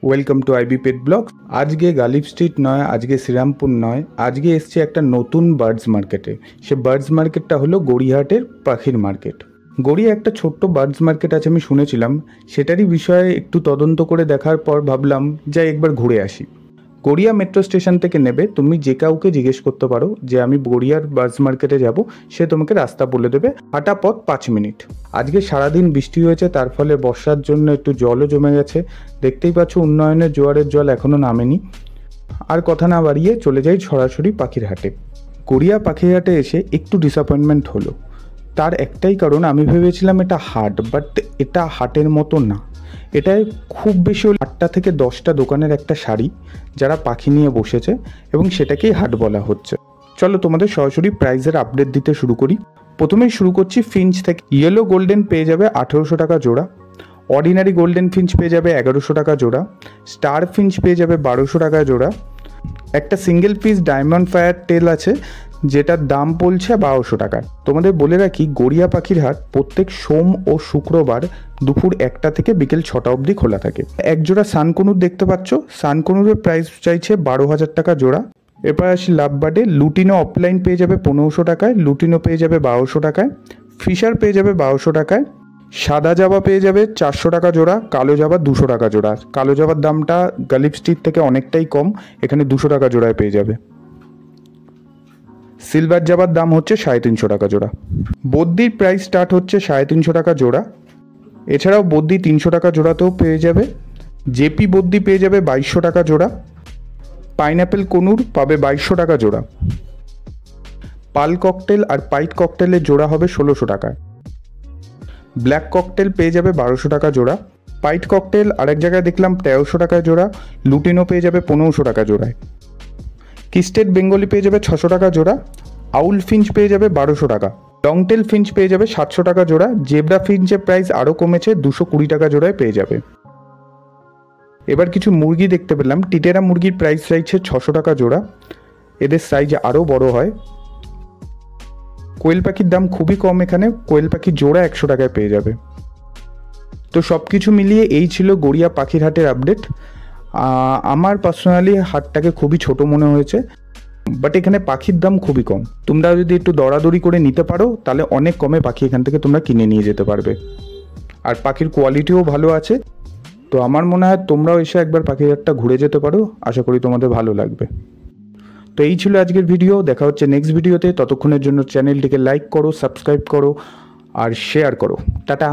Welcome to IB pet blog. আজকে Ghalib street নয়, আজকে শ্রীরামপুর নয়, আজকে এসছে একটা নতুন বার্ডস মার্কেটে। সে বার্ডস মার্কেটটা হলো গড়িয়াহাটের পাখির মার্কেট। গড়িয়া একটা ছোট্ট বার্ডস মার্কেট আছে, আমি শুনেছিলাম। সেটারই বিষয়ে একটু তদন্ত করে দেখার পর ভাবলাম যাই একবার ঘুরে আসি। গড়িয়া মেট্রো স্টেশন থেকে নেবে, তুমি যে কাউকে জিজ্ঞেস করতে পারো যে আমি গড়িয়ার বার্ডস মার্কেটে যাব, সে তোমাকে রাস্তা বলে দেবে। হাঁটা পথ 5 মিনিট। আজকে সারাদিন বৃষ্টি হয়েছে, তার ফলে বর্ষার জন্য একটু জলও জমে গেছে। দেখতেই পাচ্ছ উন্নয়নের জোয়ারের জল এখনও নামেনি। আর কথা না বাড়িয়ে চলে যাই সরাসরি পাখির হাটে। গড়িয়া পাখির হাটে এসে একটু ডিসঅ্যাপয়েন্টমেন্ট হলো। তার একটাই কারণ, আমি ভেবেছিলাম এটা হাট, বাট এটা হাটের মতো না। এটায় খুব বেশি 8টা থেকে 10টা দোকানের একটা সারি, যারা পাখি নিয়ে বসেছে, এবং সেটাকেই হাট বলা হচ্ছে। চলো তোমাদের সরাসরি প্রাইসের আপডেট দিতে শুরু করি। প্রথমেই শুরু করছি ফিঞ্চ থেকে। ইয়েলো গোল্ডেন পেয়ে যাবে 1800 টাকা জোড়া, অর্ডিনারি গোল্ডেন ফিঞ্চ পেয়ে যাবে 1100 টাকা জোড়া, স্টার ফিঞ্চ পেয়ে যাবে 1200 টাকা জোড়া। একটা single piece diamond fire tail আছে, যেটার দাম পড়ছে 1200 টাকা। তোমাদের বলে রাখি, গড়িয়া পাখির হাট প্রত্যেক সোম ও শুক্রবার দুপুর 1টা থেকে বিকেল 6টা অবধি খোলা থাকে। একজোড়া সানকনুর দেখতে পাচ্ছ, সানকনুরের প্রাইস চাইছে 12,000 টাকা জোড়া। এরপর আসি লাভবার্ডে। লুটিনো অফলাইন পেয়ে যাবে 1500 টাকায়, লুটিনো পেয়ে যাবে 1200 টাকায়, ফিশার পেয়ে যাবে 1200 টাকায়, সাদা জাবা পেয়ে যাবে 400 টাকা জোড়া, কালো জাবা 200 টাকা জোড়া। কালো জাবার দামটা গালিব স্ট্রিট থেকে অনেকটাই কম, এখানে 200 টাকা জোড়ায় পেয়ে যাবে। সিলভার জাবার দাম হচ্ছে 350 টাকা জোড়া। বদ্যির প্রাইস স্টার্ট হচ্ছে 350 টাকা জোড়া। এছাড়াও বদ্যি 300 টাকা জোড়াতেও পেয়ে যাবে। জেপি বদ্যি পেয়ে যাবে 2200 টাকা জোড়া। পাইনঅ্যাপেল কনুর পাবে 2200 টাকা জোড়া। পাল ককটেল আর পাইট ককটেলের জোড়া হবে 1600 টাকায়। ব্ল্যাক ককটেল পেয়ে যাবে 1200 টাকা জোড়া। পাইট ককটেল আরেক জায়গায় দেখলাম 1300 টাকা জোড়া। লুটিনো পেয়ে যাবে 1500 টাকা জোড়ায়। কিস্টেড বেঙ্গলি পেয়ে যাবে 600 টাকা জোড়া। আউল ফিঞ্চ পেয়ে যাবে 1200 টাকা। লংটেল ফিঞ্চ পেয়ে যাবে 700 টাকা জোড়া। জেব্রা ফিঞ্চের প্রাইস আরও কমেছে, 220 টাকা জোড়ায় পেয়ে যাবে। এবার কিছু মুরগি দেখতে পেলাম। টিটেরা মুরগির প্রাইস চাইছে 600 টাকা জোড়া, এদের সাইজ আরও বড় হয়। কোয়েল পাখির দাম খুবই কম, এখানে কোয়েল পাখির জোড়া 100 টাকায় পেয়ে যাবে। তো সব কিছু মিলিয়ে এই ছিল গড়িয়া পাখির হাটের আপডেট। আমার পার্সোনালি হাটটাকে খুবই ছোট মনে হয়েছে, বাট এখানে পাখির দাম খুবই কম। তোমরা যদি একটু দরাদরি করে নিতে পারো, তাহলে অনেক কমে পাখি এখান থেকে তোমরা কিনে নিয়ে যেতে পারবে। আর পাখির কোয়ালিটিও ভালো আছে। তো আমার মনে হয় তোমরাও এসে একবার পাখির হাটটা ঘুরে যেতে পারো, আশা করি তোমাদের ভালো লাগবে। তো এই ছিল আজকের ভিডিও, দেখা হচ্ছে নেক্সট ভিডিওতে। ততক্ষণের জন্য চ্যানেলটিকে লাইক করো, সাবস্ক্রাইব করো আর শেয়ার করো। টাটা।